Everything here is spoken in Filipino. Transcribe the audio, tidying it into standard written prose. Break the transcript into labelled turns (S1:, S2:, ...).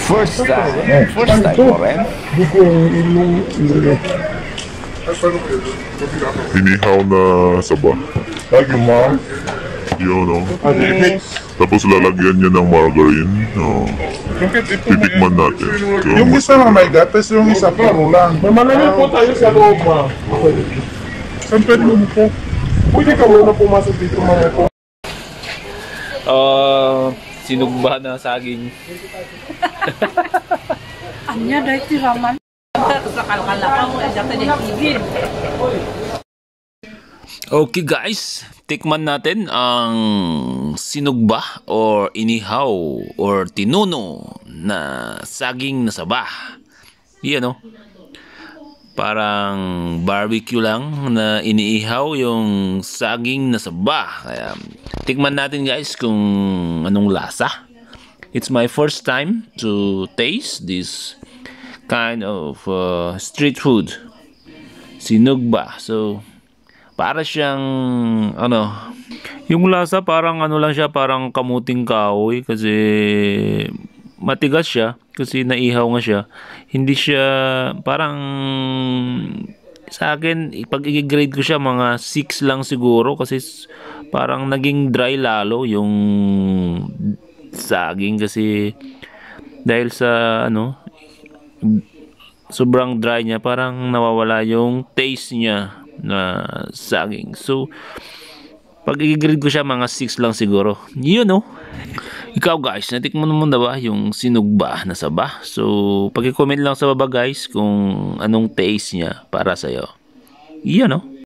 S1: First time. First time mo rin?
S2: Inihaw na saba. Yun, no? Tapos lalagyan niya ng margarine. No. Titikman natin. So,
S3: Yung isa na may gatas, yung isa puro lang.
S4: Mamalangin po tayo sa loob, ma.
S3: Saan pwede mo po?
S4: Pwede ka muna pumasok dito, mga po.
S1: Sinugba na saging.
S5: Anya dahil si Raman. Sa kalkalakaw, dati niya kibin.
S1: Okay guys, tikman natin ang sinugba or inihaw or tinuno na saging na saba. Yan, no? Parang barbecue lang na iniihaw yung saging na saba. Kaya tikman natin guys kung anong lasa. It's my first time to taste this kind of street food, sinugba. So para siyang yung lasa parang lang siya, parang kamuting kahoy kasi matigas siya kasi naihaw nga siya. Hindi siya parang, sa akin pag i-grade ko siya mga 6 lang siguro kasi parang naging dry lalo yung saging kasi dahil sa sobrang dry niya, parang nawawala yung taste niya na saging. So pag i-grade ko siya mga 6 lang siguro. Yun, no? Ikaw guys, natikman mo na ba yung sinugba na saba? So pag-comment lang sa baba guys kung anong taste niya para sa'yo. Yun, no?